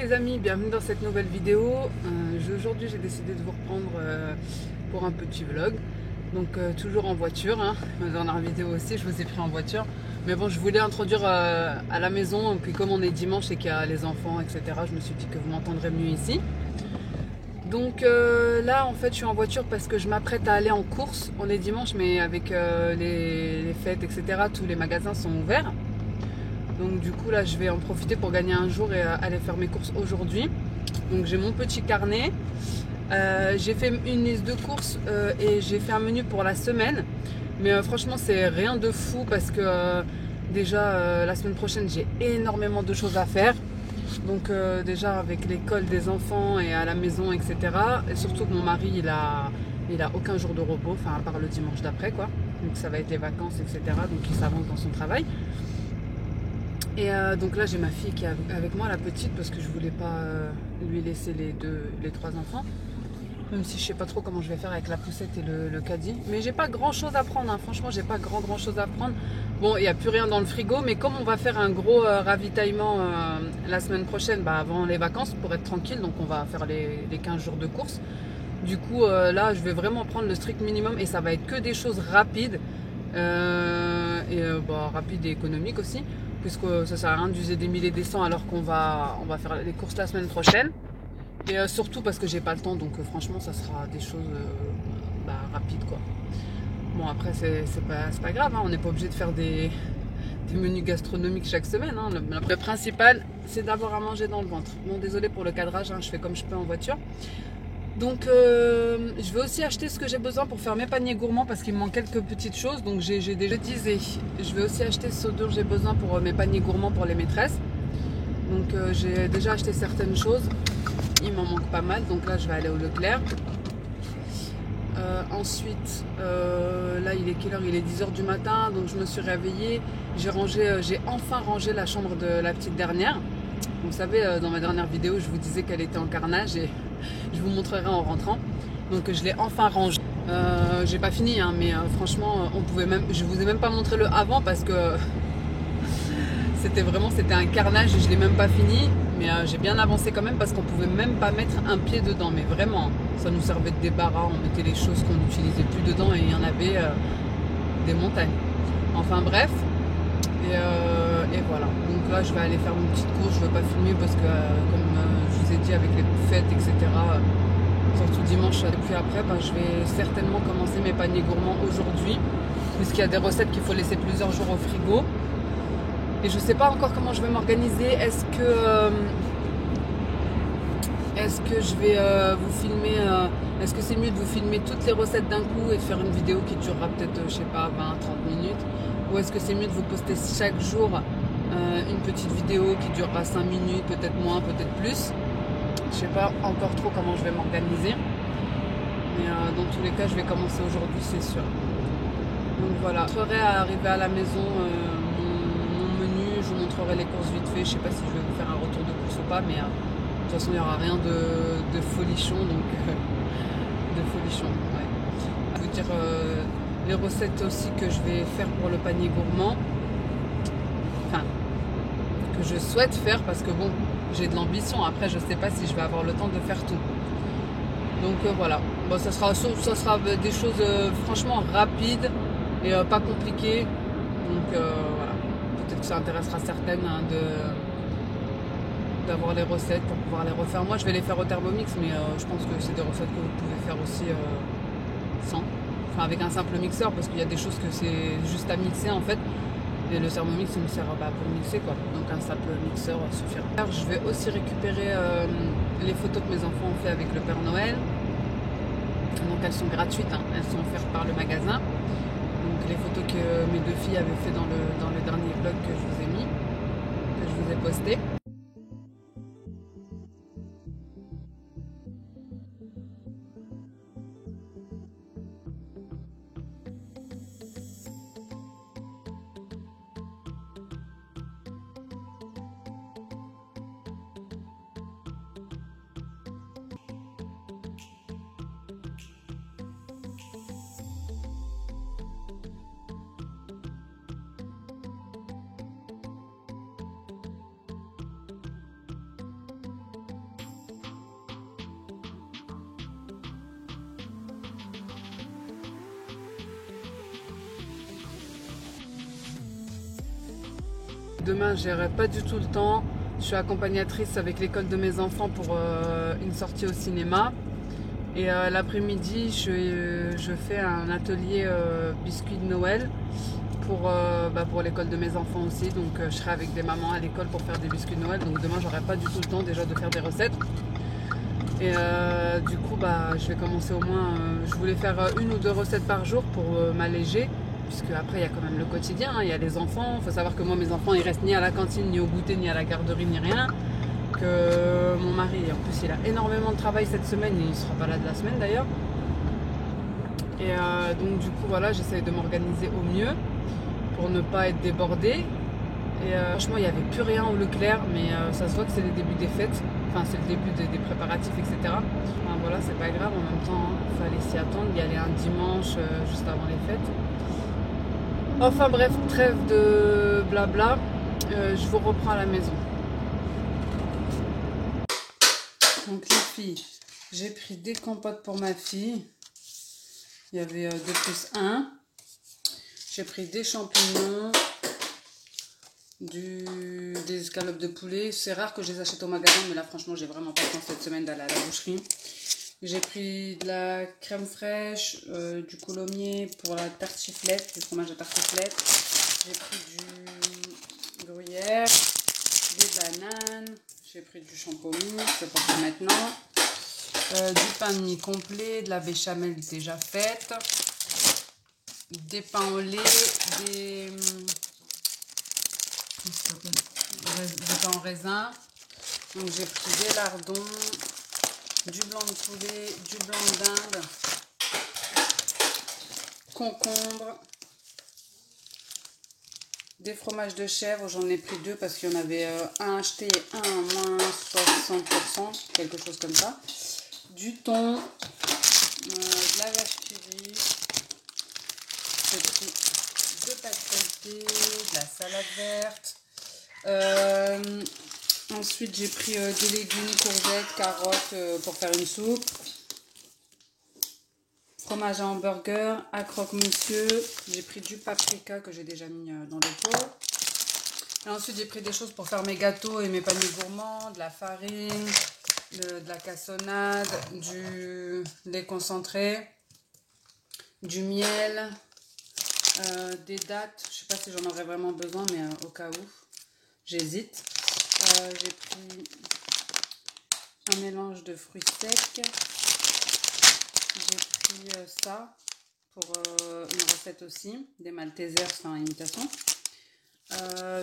les amis, bienvenue dans cette nouvelle vidéo. Aujourd'hui j'ai décidé de vous reprendre pour un petit vlog. Donc toujours en voiture, hein. Ma dernière vidéo aussi je vous ai pris en voiture. Mais bon, je voulais introduire à la maison. Puis comme on est dimanche et qu'il y a les enfants, etc., je me suis dit que vous m'entendrez mieux ici. Donc là en fait je suis en voiture parce que je m'apprête à aller en course. On est dimanche mais avec les fêtes, etc., tous les magasins sont ouverts. Donc du coup là je vais en profiter pour gagner un jour et aller faire mes courses aujourd'hui. Donc j'ai mon petit carnet, j'ai fait une liste de courses et j'ai fait un menu pour la semaine. Mais franchement c'est rien de fou parce que déjà la semaine prochaine j'ai énormément de choses à faire. Donc déjà avec l'école des enfants et à la maison, etc. Et surtout que mon mari il a aucun jour de repos, enfin à part le dimanche d'après quoi. Donc ça va être les vacances, etc. Donc il s'avance dans son travail. Et donc là j'ai ma fille qui est avec moi, la petite, parce que je voulais pas lui laisser les trois enfants. Même si je sais pas trop comment je vais faire avec la poussette et le caddie. Mais j'ai pas grand chose à prendre, hein. Franchement j'ai pas grand chose à prendre. Bon, il n'y a plus rien dans le frigo, mais comme on va faire un gros ravitaillement la semaine prochaine, avant les vacances, pour être tranquille, donc on va faire les 15 jours de course. Du coup là je vais vraiment prendre le strict minimum et ça va être que des choses rapides. Rapide et économique aussi, puisque ça sert à rien d'user des milliers et des cents alors qu'on va faire les courses la semaine prochaine. Et surtout parce que j'ai pas le temps, donc franchement ça sera des choses rapides quoi. Bon après c'est pas grave, hein, on n'est pas obligé de faire des menus gastronomiques chaque semaine, hein. Le principal c'est d'avoir à manger dans le ventre. Bon, désolé pour le cadrage, hein, je fais comme je peux en voiture. Donc je vais aussi acheter ce que j'ai besoin pour faire mes paniers gourmands parce qu'il me manque quelques petites choses. Donc j'ai déjà disé, je vais aussi acheter ce dont j'ai besoin pour mes paniers gourmands pour les maîtresses. Donc j'ai déjà acheté certaines choses. Il m'en manque pas mal. Donc là je vais aller au Leclerc. Ensuite là il est quelle heure? Il est 10h du matin. Donc je me suis réveillée. J'ai enfin rangé la chambre de la petite dernière. Vous savez, dans ma dernière vidéo, je vous disais qu'elle était en carnage et je vous montrerai en rentrant. Donc je l'ai enfin rangée. J'ai pas fini, hein, mais franchement, je vous ai même pas montré le avant parce que c'était un carnage et je l'ai même pas fini. Mais j'ai bien avancé quand même parce qu'on pouvait même pas mettre un pied dedans. Mais vraiment, ça nous servait de débarras. On mettait les choses qu'on n'utilisait plus dedans et il y en avait des montagnes. Enfin bref. Et voilà, donc là je vais aller faire une petite course, je ne veux pas filmer parce que comme je vous ai dit avec les fêtes, etc., surtout dimanche et puis après, je vais certainement commencer mes paniers gourmands aujourd'hui puisqu'il y a des recettes qu'il faut laisser plusieurs jours au frigo et je ne sais pas encore comment je vais m'organiser. Est-ce que je vais vous filmer, est-ce que c'est mieux de vous filmer toutes les recettes d'un coup et de faire une vidéo qui durera peut-être, je sais pas, 20-30 minutes? Ou est-ce que c'est mieux de vous poster chaque jour une petite vidéo qui durera 5 minutes, peut-être moins, peut-être plus? Je sais pas encore trop comment je vais m'organiser. Mais dans tous les cas, je vais commencer aujourd'hui, c'est sûr. Donc voilà, je montrerai à arriver à la maison mon menu, je vous montrerai les courses vite fait. Je sais pas si je vais vous faire un retour de course ou pas, mais de toute façon, il n'y aura rien de folichon, donc de folichon, ouais. Je vais vous dire les recettes aussi que je vais faire pour le panier gourmand, enfin que je souhaite faire parce que bon, j'ai de l'ambition. Après je sais pas si je vais avoir le temps de faire tout, donc voilà. Bon, ça sera des choses franchement rapides et pas compliquées, donc voilà, peut-être que ça intéressera certaines, hein, d'avoir les recettes pour pouvoir les refaire. Moi je vais les faire au Thermomix, mais je pense que c'est des recettes que vous pouvez faire aussi sans, enfin avec un simple mixeur, parce qu'il y a des choses que c'est juste à mixer en fait, et le Thermomix il me sert pour mixer quoi, donc un simple mixeur suffira. Je vais aussi récupérer les photos que mes enfants ont fait avec le Père Noël, donc elles sont gratuites, hein. Elles sont offertes par le magasin, donc les photos que mes deux filles avaient fait dans le dernier vlog que je vous ai mis, que je vous ai posté. demain, j'aurai pas du tout le temps. Je suis accompagnatrice avec l'école de mes enfants pour une sortie au cinéma. Et l'après-midi, je fais un atelier biscuits de Noël pour l'école de mes enfants aussi. Donc je serai avec des mamans à l'école pour faire des biscuits de Noël. Donc demain, j'aurai pas du tout le temps déjà de faire des recettes. Et du coup, je vais commencer au moins... je voulais faire 1 ou 2 recettes par jour pour m'alléger. Puisque après, il y a quand même le quotidien, hein. Il y a les enfants. Il faut savoir que moi, mes enfants, ils restent ni à la cantine, ni au goûter, ni à la garderie, ni rien. Que mon mari, en plus, il a énormément de travail cette semaine. Il ne sera pas là de la semaine d'ailleurs. Et donc du coup, voilà, j'essaye de m'organiser au mieux pour ne pas être débordée. Et franchement, il n'y avait plus rien au Leclerc, mais ça se voit que c'est le début des fêtes. Enfin, c'est le début des préparatifs, etc. Enfin, voilà, c'est pas grave. En même temps, il fallait s'y attendre. Y aller un dimanche juste avant les fêtes. Enfin bref, trêve de blabla. Je vous reprends à la maison. Donc les filles, j'ai pris des compotes pour ma fille. Il y avait 2+1. J'ai pris des champignons, des escalopes de poulet. C'est rare que je les achète au magasin, mais là franchement j'ai vraiment pas le temps cette semaine d'aller à la boucherie. J'ai pris de la crème fraîche, du coulommiers pour la tartiflette, du fromage à tartiflette. J'ai pris du gruyère, des bananes. J'ai pris du champomis, c'est pour ça maintenant. Du pain de mie complet, de la béchamel déjà faite. Des pains au lait, des pains en raisin. Donc j'ai pris des lardons, du blanc de poulet, du blanc d'Inde, concombre, des fromages de chèvre. J'en ai pris 2 parce qu'il y en avait un acheté et un à moins 60%, quelque chose comme ça. Du thon, de la vache qui rit. J'ai pris 2 pâtes feuilletées, de la salade verte. Ensuite, j'ai pris des légumes, courgettes, carottes pour faire une soupe. Fromage à hamburger, à croque-monsieur. J'ai pris du paprika que j'ai déjà mis dans le pot. Et ensuite, j'ai pris des choses pour faire mes gâteaux et mes paniers gourmands, de la farine, de la cassonade, du lait concentré, du miel, des dattes. Je ne sais pas si j'en aurais vraiment besoin, mais au cas où, j'hésite. J'ai pris un mélange de fruits secs. J'ai pris ça pour une recette aussi, des Maltesers, enfin imitation.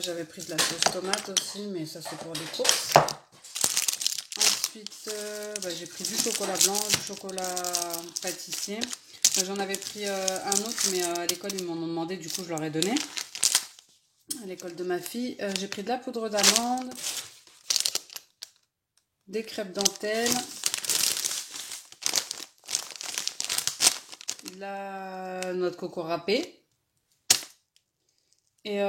J'avais pris de la sauce tomate aussi, mais ça c'est pour les courses. Ensuite, j'ai pris du chocolat blanc, du chocolat pâtissier. J'en avais pris un autre, mais à l'école ils m'en ont demandé, du coup je leur ai donné. À l'école de ma fille, j'ai pris de la poudre d'amande, des crêpes dentelles, de la noix de coco râpée, et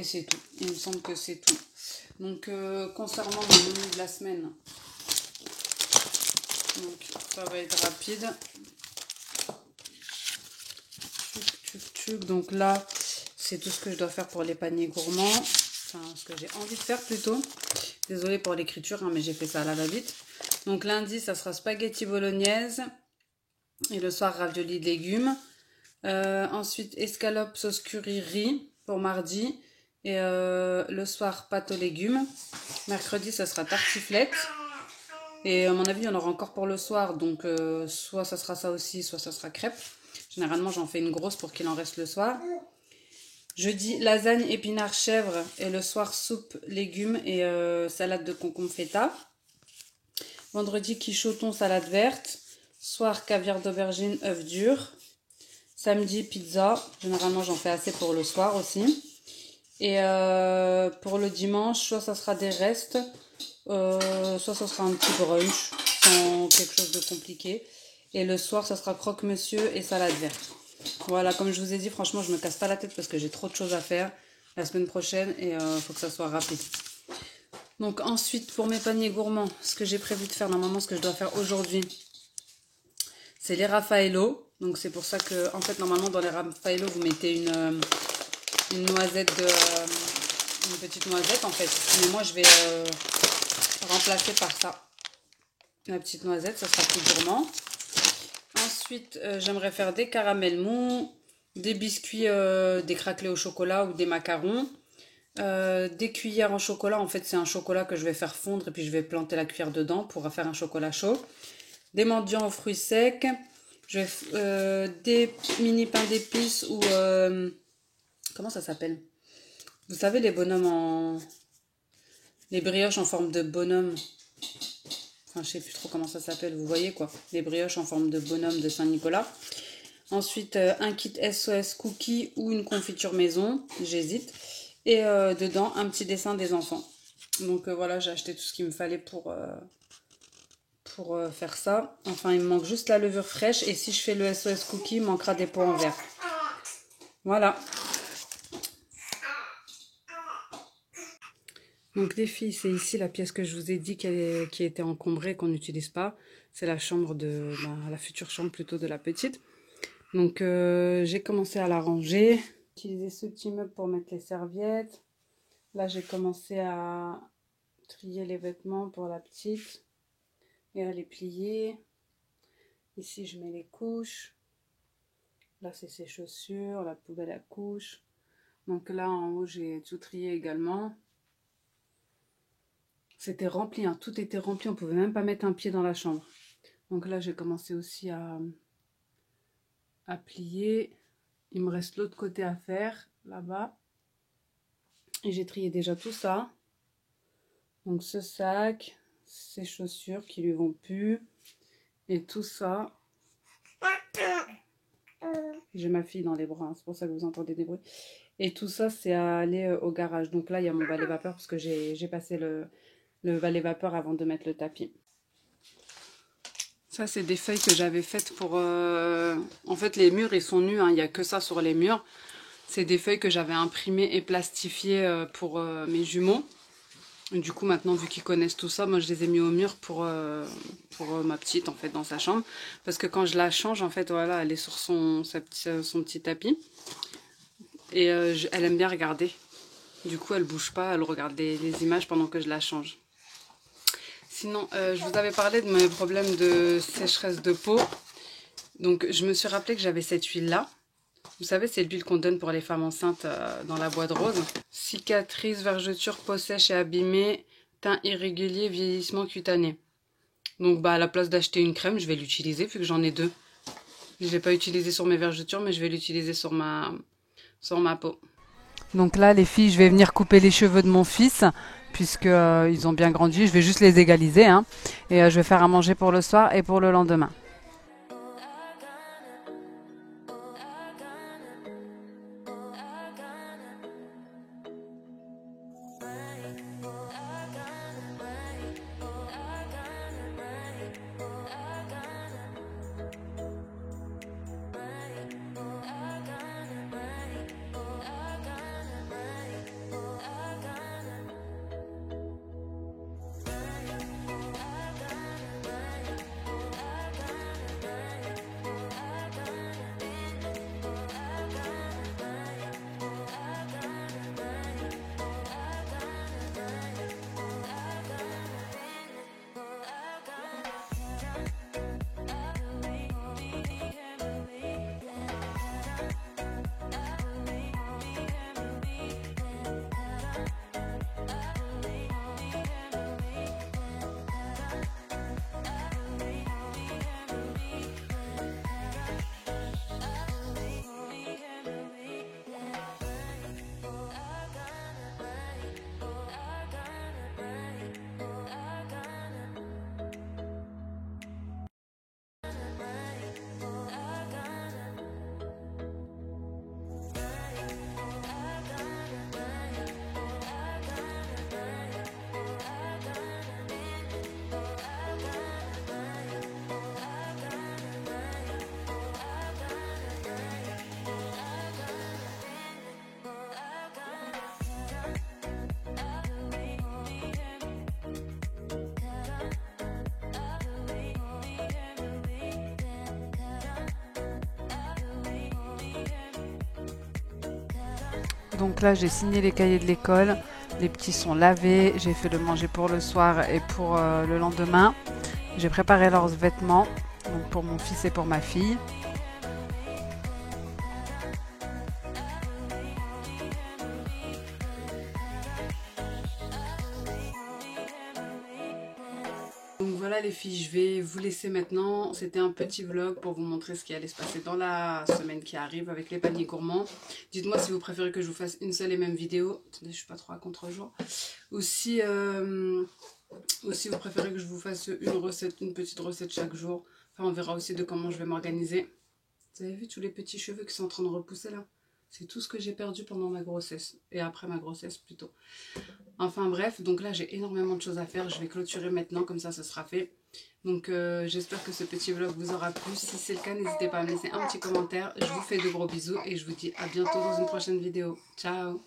c'est tout. Il me semble que c'est tout. Donc concernant mon menu de la semaine, donc ça va être rapide. Donc là, c'est tout ce que je dois faire pour les paniers gourmands. Enfin, ce que j'ai envie de faire plutôt. Désolée pour l'écriture, hein, mais j'ai fait ça à la va-vite. Donc lundi, ça sera spaghetti bolognaise. Et le soir, raviolis de légumes. Ensuite, escalope sauce curry riz pour mardi. Et le soir, pâte aux légumes. Mercredi, ça sera tartiflette. Et à mon avis, il y en aura encore pour le soir. Donc, soit ça sera ça aussi, soit ça sera crêpes. Généralement, j'en fais une grosse pour qu'il en reste le soir. Jeudi, lasagne, épinards, chèvre. Et le soir, soupe, légumes et salade de concombre feta. Vendredi, quichoton, salade verte. Soir, caviar d'aubergine, œufs durs. Samedi, pizza. Généralement, j'en fais assez pour le soir aussi. Et pour le dimanche, soit ça sera des restes, soit ça sera un petit brunch, sans quelque chose de compliqué. Et le soir, ça sera croque-monsieur et salade verte. Voilà, comme je vous ai dit, franchement, je me casse pas la tête parce que j'ai trop de choses à faire la semaine prochaine et faut que ça soit rapide. Donc ensuite, pour mes paniers gourmands, ce que j'ai prévu de faire, normalement, ce que je dois faire aujourd'hui, c'est les Raffaello. Donc c'est pour ça que, en fait, normalement, dans les Raffaello, vous mettez une noisette une petite noisette en fait. Mais moi je vais remplacer par ça. La petite noisette, ça sera plus gourmand. Ensuite, j'aimerais faire des caramels mous, des biscuits décraquelés au chocolat ou des macarons. Des cuillères en chocolat, en fait c'est un chocolat que je vais faire fondre et puis je vais planter la cuillère dedans pour faire un chocolat chaud. Des mendiants aux fruits secs, des mini pains d'épices ou comment ça s'appelle? Vous savez les bonhommes les brioches en forme de bonhomme. Enfin je sais plus trop comment ça s'appelle, vous voyez quoi? Les brioches en forme de bonhomme de Saint-Nicolas. Ensuite un kit SOS cookies ou une confiture maison, j'hésite. Et dedans, un petit dessin des enfants. Donc voilà, j'ai acheté tout ce qu'il me fallait pour faire ça. Enfin, il me manque juste la levure fraîche. Et si je fais le SOS Cookie, il manquera des pots en verre. Voilà. Donc les filles, c'est ici la pièce que je vous ai dit qui était encombrée, qu'on n'utilise pas. C'est la chambre la future chambre plutôt de la petite. Donc j'ai commencé à la ranger. Utiliser ce petit meuble pour mettre les serviettes. Là, j'ai commencé à trier les vêtements pour la petite et à les plier. Ici, je mets les couches. Là, c'est ses chaussures, la poubelle à couches. Donc là, en haut, j'ai tout trié également. C'était rempli, hein. Tout était rempli. On ne pouvait même pas mettre un pied dans la chambre. Donc là, j'ai commencé aussi à plier. Il me reste l'autre côté à faire, là-bas. Et j'ai trié déjà tout ça. Donc ce sac, ces chaussures qui lui vont plus. Et tout ça. J'ai ma fille dans les bras, hein, c'est pour ça que vous entendez des bruits. Et tout ça, c'est à aller au garage. Donc là, il y a mon balai vapeur parce que j'ai passé le balai vapeur avant de mettre le tapis. Ça, c'est des feuilles que j'avais faites pour... En fait, les murs, ils sont nus, hein, il n'y a que ça sur les murs. C'est des feuilles que j'avais imprimées et plastifiées pour mes jumeaux. Et du coup, maintenant, vu qu'ils connaissent tout ça, moi, je les ai mis au mur pour ma petite, en fait, dans sa chambre. Parce que quand je la change, en fait, voilà, elle est sur son petit tapis. Et elle aime bien regarder. Du coup, elle bouge pas, elle regarde les images pendant que je la change. Sinon, je vous avais parlé de mes problèmes de sécheresse de peau. Donc, je me suis rappelé que j'avais cette huile-là. Vous savez, c'est l'huile qu'on donne pour les femmes enceintes dans la boîte rose. Cicatrices, vergetures, peau sèche et abîmée, teint irrégulier, vieillissement cutané. Donc à la place d'acheter une crème, je vais l'utiliser vu que j'en ai deux. Je ne l'ai pas utilisé sur mes vergetures, mais je vais l'utiliser sur ma peau. Donc là, les filles, je vais venir couper les cheveux de mon fils, puisqu'ils ont bien grandi. Je vais juste les égaliser, hein, et je vais faire à manger pour le soir et pour le lendemain. Donc là, j'ai signé les cahiers de l'école. Les petits sont lavés, j'ai fait le manger pour le soir et pour le lendemain. J'ai préparé leurs vêtements, donc pour mon fils et pour ma fille. Donc voilà les filles, je vais vous laisser maintenant. C'était un petit vlog pour vous montrer ce qui allait se passer dans la semaine qui arrive avec les paniers gourmands. Dites-moi si vous préférez que je vous fasse une seule et même vidéo. Attendez, je suis pas trop à contre-jour. Ou si vous préférez que je vous fasse une petite recette chaque jour. Enfin, on verra aussi de comment je vais m'organiser. Vous avez vu tous les petits cheveux qui sont en train de repousser là? C'est tout ce que j'ai perdu pendant ma grossesse. Et après ma grossesse plutôt. Enfin bref, donc là j'ai énormément de choses à faire. Je vais clôturer maintenant, comme ça sera fait. Donc j'espère que ce petit vlog vous aura plu. Si c'est le cas, n'hésitez pas à me laisser un petit commentaire. Je vous fais de gros bisous et je vous dis à bientôt dans une prochaine vidéo. Ciao!